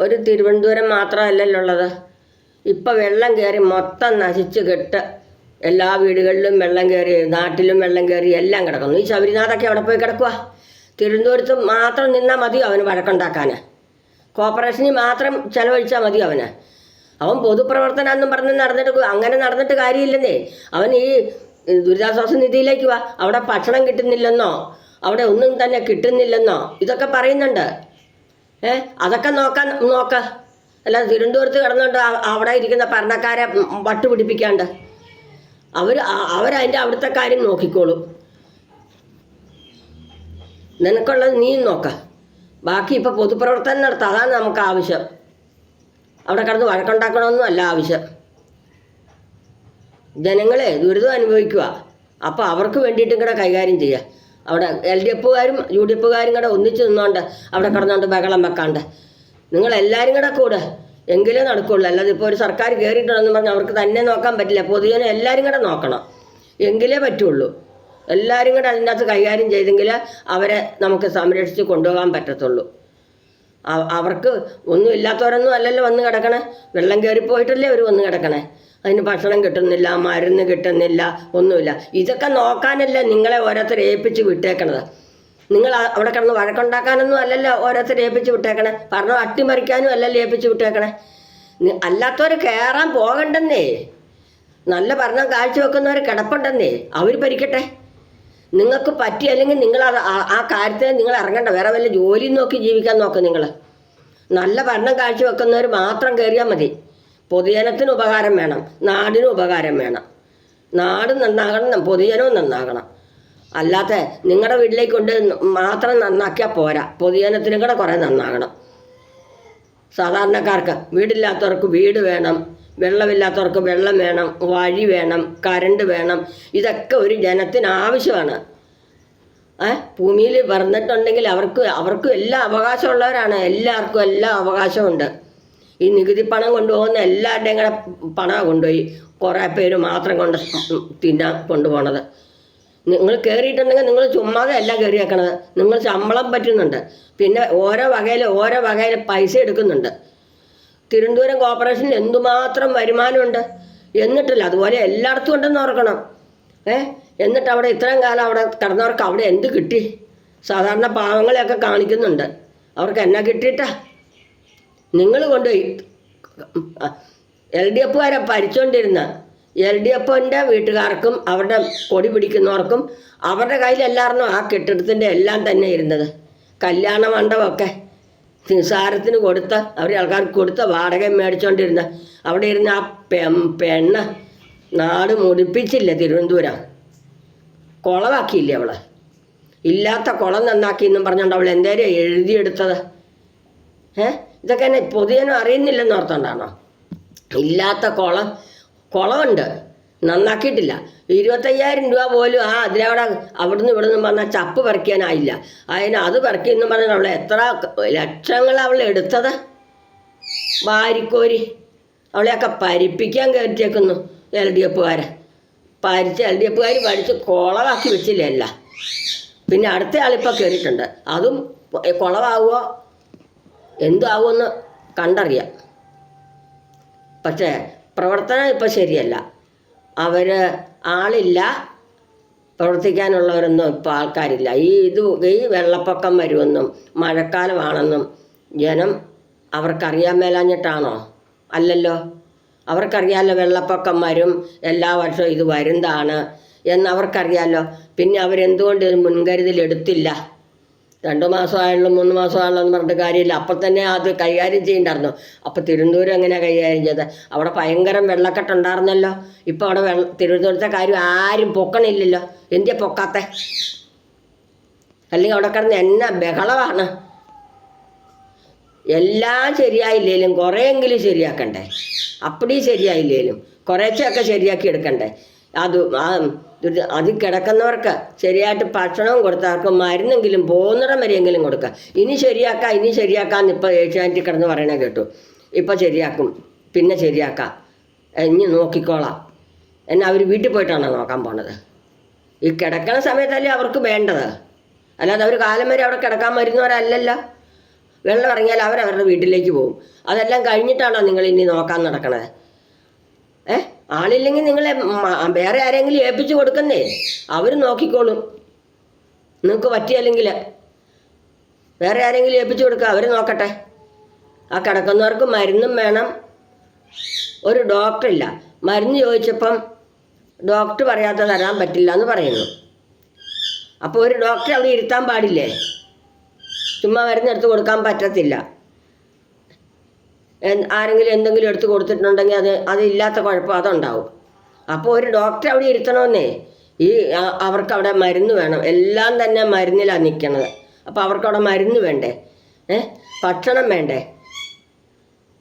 ഒരു തിരുവനന്തപുരം മാത്രമല്ലല്ലോ ഉള്ളത്. ഇപ്പം വെള്ളം കയറി മൊത്തം നശിച്ച് കെട്ട് എല്ലാ വീടുകളിലും വെള്ളം കയറി, നാട്ടിലും വെള്ളം കയറി, എല്ലാം കിടക്കുന്നു. ഈ ശബരിനാഥൊക്കെ അവിടെ പോയി കിടക്കുക. തിരുവനന്തപുരത്ത് മാത്രം നിന്നാൽ മതി അവന് വഴക്കുണ്ടാക്കാൻ. കോർപ്പറേഷനിൽ മാത്രം ചിലവഴിച്ചാൽ മതി അവന്. അവൻ പൊതുപ്രവർത്തനം എന്നും പറഞ്ഞ് അങ്ങനെ നടന്നിട്ട് കാര്യമില്ലെന്നേ. അവൻ ഈ ദുരിതാശ്വാസ നിധിയിലേക്ക് വാ, അവിടെ ഭക്ഷണം കിട്ടുന്നില്ലെന്നോ, അവിടെ ഒന്നും തന്നെ കിട്ടുന്നില്ലെന്നോ ഇതൊക്കെ പറയുന്നുണ്ട്. അതൊക്കെ നോക്ക. അല്ല തിരുവനന്തപുരത്ത് കിടന്നുകൊണ്ട് അവിടെ ഇരിക്കുന്ന ഭരണക്കാരെ വട്ടുപിടിപ്പിക്കാണ്ട് അവരതിൻ്റെ അവിടുത്തെ കാര്യം നോക്കിക്കോളും. നിനക്കുള്ളത് നീയും നോക്ക. ബാക്കി ഇപ്പോൾ പൊതുപ്രവർത്തനം നടത്തുക, അതാണ് നമുക്ക് ആവശ്യം. അവിടെ കിടന്ന് വഴക്കുണ്ടാക്കണമെന്നും അല്ല ആവശ്യം. ജനങ്ങളെ ദുരിതം അനുഭവിക്കുക. അപ്പോൾ അവർക്ക് വേണ്ടിയിട്ടും കൂടെ കൈകാര്യം ചെയ്യുക. അവിടെ LDFകാരും UDFകാരും കൂടെ ഒന്നിച്ച് നിന്നോണ്ട് അവിടെ കിടന്നുകൊണ്ട് ബഹളം വെക്കാണ്ട് നിങ്ങളെല്ലാവരും കൂടെ കൂടെ എങ്കിലേ നടക്കുള്ളൂ. അല്ലാതെ ഇപ്പോൾ ഒരു സർക്കാർ കയറിയിട്ടുണ്ടെന്ന് പറഞ്ഞാൽ അവർക്ക് തന്നെ നോക്കാൻ പറ്റില്ല. പൊതുജനം എല്ലാവരും കൂടെ നോക്കണം, എങ്കിലേ പറ്റുള്ളൂ. എല്ലാവരും കൂടെ അതിൻ്റെ അകത്ത് കൈകാര്യം ചെയ്തെങ്കിൽ അവരെ നമുക്ക് സംരക്ഷിച്ച് കൊണ്ടുപോകാൻ പറ്റത്തുള്ളൂ. അവർക്ക് ഒന്നും ഇല്ലാത്തവരൊന്നും അല്ലല്ലോ വന്ന് കിടക്കണേ. വെള്ളം കയറിപ്പോയിട്ടല്ലേ അവർ വന്ന് കിടക്കണേ. അതിന് ഭക്ഷണം കിട്ടുന്നില്ല, മരുന്ന് കിട്ടുന്നില്ല, ഒന്നുമില്ല. ഇതൊക്കെ നോക്കാനല്ലേ നിങ്ങളെ ഓരോരുത്തർ ഏൽപ്പിച്ച് വിട്ടേക്കണത്. നിങ്ങൾ അവിടെ കിടന്ന് വഴക്കുണ്ടാക്കാനൊന്നും അല്ലല്ലോ ഓരോരുത്തർ ഏൽപ്പിച്ച് വിട്ടേക്കണേ. ഭരണം അട്ടിമറിക്കാനും അല്ലല്ലോ ഏൽപ്പിച്ച് വിട്ടേക്കണേ. അല്ലാത്തവർ കയറാൻ പോകണ്ടെന്നേ. നല്ല ഭരണം കാഴ്ചവെക്കുന്നവർ കിടപ്പുണ്ടെന്നേ, അവർ ഭരിക്കട്ടെ. നിങ്ങൾക്ക് പറ്റി അല്ലെങ്കിൽ നിങ്ങൾ ആ കാര്യത്തിൽ നിങ്ങൾ ഇറങ്ങണ്ട. വേറെ വല്ല ജോലി നോക്കി ജീവിക്കാൻ നോക്ക്. നിങ്ങൾ നല്ല ഭരണം കാഴ്ചവെക്കുന്നവർ മാത്രം കയറിയാൽ മതി. പൊതുജനത്തിന് ഉപകാരം വേണം, നാടിനും ഉപകാരം വേണം. നാടും നന്നാകണം, പൊതുജനവും നന്നാകണം. അല്ലാത്ത നിങ്ങളുടെ വീട്ടിലേക്ക് കൊണ്ട് മാത്രം നന്നാക്കിയാൽ പോരാ, പൊതുജനത്തിനും കൂടെ കുറേ നന്നാകണം. സാധാരണക്കാർക്ക്, വീടില്ലാത്തവർക്ക് വീട് വേണം, വെള്ളമില്ലാത്തവർക്ക് വെള്ളം വേണം, വഴി വേണം, കറണ്ട് വേണം. ഇതൊക്കെ ഒരു ജനത്തിന് ആവശ്യമാണ്. ഭൂമിയിൽ പറഞ്ഞിട്ടുണ്ടെങ്കിൽ അവർക്ക് എല്ലാ അവകാശമുള്ളവരാണ്. എല്ലാവർക്കും എല്ലാ അവകാശമുണ്ട്. ഈ നികുതി പണം കൊണ്ടുപോകുന്ന എല്ലാവരുടെയും കൂടെ പണം കൊണ്ടുപോയി കുറേ പേര് മാത്രം കൊണ്ട് തിന്നാൻ കൊണ്ടുപോകണത്. നിങ്ങൾ കയറിയിട്ടുണ്ടെങ്കിൽ നിങ്ങൾ ചുമ്മാതെ അല്ല കയറി വെക്കണത്. നിങ്ങൾ ശമ്പളം പറ്റുന്നുണ്ട്, പിന്നെ ഓരോ വകയിൽ പൈസ എടുക്കുന്നുണ്ട്. തിരുവനന്തപുരം കോർപ്പറേഷനിൽ എന്തുമാത്രം വരുമാനമുണ്ട്. എന്നിട്ടില്ല, അതുപോലെ എല്ലായിടത്തും ഉണ്ടെന്ന് ഓർക്കണം. എന്നിട്ട് അവിടെ ഇത്രയും കാലം അവിടെ കിടന്നവർക്ക് അവിടെ എന്ത് കിട്ടി? സാധാരണ പാവങ്ങളെയൊക്കെ കാണിക്കുന്നുണ്ട്. അവർക്ക് എന്നാ കിട്ടിയിട്ടാ? നിങ്ങൾ കൊണ്ടുപോയി LDFകാരെ ഭരിച്ചുകൊണ്ടിരുന്ന LDFൻ്റെ വീട്ടുകാർക്കും അവരുടെ കൊടി പിടിക്കുന്നവർക്കും അവരുടെ കയ്യിലല്ലായിരുന്നു ആ കെട്ടിടത്തിൻ്റെ എല്ലാം തന്നെ ഇരുന്നത്. കല്യാണ മണ്ഡപമൊക്കെ നിസാരത്തിന് കൊടുത്ത് അവരെ ആൾക്കാർക്ക് കൊടുത്ത് വാടക മേടിച്ചുകൊണ്ടിരുന്ന അവിടെ ഇരുന്ന് ആ പെണ്ണ് നാട് മുടിപ്പിച്ചില്ല. തിരുവനന്തപുരം കുളമാക്കിയില്ലേ അവള്? ഇല്ലാത്ത കുളം നന്നാക്കി എന്നും പറഞ്ഞുകൊണ്ട് അവൾ എന്തേലും എഴുതിയെടുത്തത്? ഇതൊക്കെ എന്നെ പൊതുജനം അറിയുന്നില്ലെന്ന് ഓർത്തോണ്ടാണോ? ഇല്ലാത്ത കുളമുണ്ട്, നന്നാക്കിയിട്ടില്ല. 25,000 രൂപ പോലും അതിലവിടെ അവിടുന്ന് ഇവിടുന്ന് പറഞ്ഞാൽ ചപ്പ് പറിക്കാനായില്ല. അത് പറിക്കുമെന്നും പറഞ്ഞാൽ അവളെ എത്ര ലക്ഷങ്ങൾ അവൾ എടുത്തത് വാരിക്കോരി. അവളെയൊക്കെ പരിപ്പിക്കാൻ കയറ്റിയേക്കുന്നു LDFകാരെ. LDFകാർ പഠിച്ച് കുളമാക്കി വെച്ചില്ല എല്ലാം. പിന്നെ അടുത്ത ആളിപ്പോൾ കയറിയിട്ടുണ്ട്, അതും കുളമാകുമോ എന്താകുമെന്ന് കണ്ടറിയാം. പക്ഷേ പ്രവർത്തനം ഇപ്പം ശരിയല്ല. ആളില്ല, പ്രവർത്തിക്കാനുള്ളവരൊന്നും ഇപ്പോൾ ആൾക്കാരില്ല. ഈ വെള്ളപ്പൊക്കം വരുമെന്നും മഴക്കാലമാണെന്നും ജനം അവർക്കറിയാൻ മേലാഞ്ഞിട്ടാണോ? അല്ലല്ലോ, അവർക്കറിയാമല്ലോ വെള്ളപ്പൊക്കം വരും, എല്ലാ വർഷവും ഇത് വരുന്നതാണ് എന്നവർക്കറിയാമല്ലോ. പിന്നെ അവരെന്തുകൊണ്ട് ഇത് മുൻകരുതലെടുത്തില്ല? 2 മാസമായുള്ളൂ 3 മാസമായുള്ളൂ എന്ന് പറഞ്ഞിട്ട് കാര്യമില്ല. അപ്പം തന്നെ അത് കൈകാര്യം ചെയ്യണ്ടായിരുന്നു. അപ്പം തിരുവനന്തപുരം എങ്ങനെയാണ് കൈകാര്യം ചെയ്തത്? അവിടെ ഭയങ്കര വെള്ളക്കെട്ടുണ്ടായിരുന്നല്ലോ. ഇപ്പം അവിടെ തിരുവനന്തപുരത്തെ കാര്യം ആരും പൊക്കണില്ലല്ലോ. എന്തിയാ പൊക്കാത്തെ? അല്ലെങ്കിൽ അവിടെ കിടന്ന് എന്നാ ബഹളമാണ്. എല്ലാം ശരിയായില്ലേലും കുറേയെങ്കിലും ശരിയാക്കണ്ടേ? അപ്പടി ശരിയായില്ലേലും കുറേശ്ശെയൊക്കെ ശരിയാക്കി എടുക്കണ്ടേ? അതിൽ കിടക്കുന്നവർക്ക് ശരിയായിട്ട് ഭക്ഷണവും കൊടുത്തവർക്ക് മരുന്നെങ്കിലും പോകുന്നിടം വരെയെങ്കിലും കൊടുക്കുക. ഇനി ശരിയാക്കാമെന്ന് ഇപ്പോൾ ഏഷ്യാനെറ്റിൽ കിടന്ന് പറയണേ കേട്ടു. ഇപ്പം ശരിയാക്കും, പിന്നെ ശരിയാക്കാം, ഇനി നോക്കിക്കോളാം എന്നാൽ അവർ വീട്ടിൽ പോയിട്ടാണോ നോക്കാൻ പോണത്? ഈ കിടക്കണ സമയത്തല്ലേ അവർക്ക് വേണ്ടത്. അല്ലാതെ അവർ കാലം വരെ അവിടെ കിടക്കാൻ വരുന്നവരല്ലല്ലോ. വെള്ളം ഇറങ്ങിയാൽ അവരവരുടെ വീട്ടിലേക്ക് പോകും. അതെല്ലാം കഴിഞ്ഞിട്ടാണോ നിങ്ങൾ ഇനി നോക്കാൻ നടക്കണത്? ആളില്ലെങ്കിൽ നിങ്ങളെ വേറെ ആരെങ്കിലും ഏൽപ്പിച്ച് കൊടുക്കുന്നേ, അവർ നോക്കിക്കോളും. നിങ്ങൾക്ക് പറ്റിയല്ലെങ്കിൽ വേറെ ആരെങ്കിലും ഏൽപ്പിച്ച് കൊടുക്കുക, അവർ നോക്കട്ടെ. ആ കിടക്കുന്നവർക്ക് മരുന്നും വേണം. ഒരു ഡോക്ടറില്ല. മരുന്ന് ചോദിച്ചപ്പം ഡോക്ടർ പറയാത്ത തരാൻ പറ്റില്ല എന്ന് പറയുന്നു. അപ്പോൾ ഒരു ഡോക്ടറെ അവിടെ ഇരുത്താൻ പാടില്ലേ? ചുമ്മാ മരുന്ന് എടുത്ത് കൊടുക്കാൻ പറ്റത്തില്ല. ആരെങ്കിലും എന്തെങ്കിലും എടുത്ത് കൊടുത്തിട്ടുണ്ടെങ്കിൽ അതില്ലാത്ത കുഴപ്പം അതുണ്ടാവും. അപ്പോൾ ഒരു ഡോക്ടറെ അവിടെ ഇരുത്തണമെന്നേ. അവർക്ക് അവിടെ മരുന്ന് വേണം. എല്ലാം തന്നെ മരുന്നിലാണ് നിൽക്കണത്. അപ്പോൾ അവർക്കവിടെ മരുന്ന് വേണ്ടേ? ഭക്ഷണം വേണ്ടേ?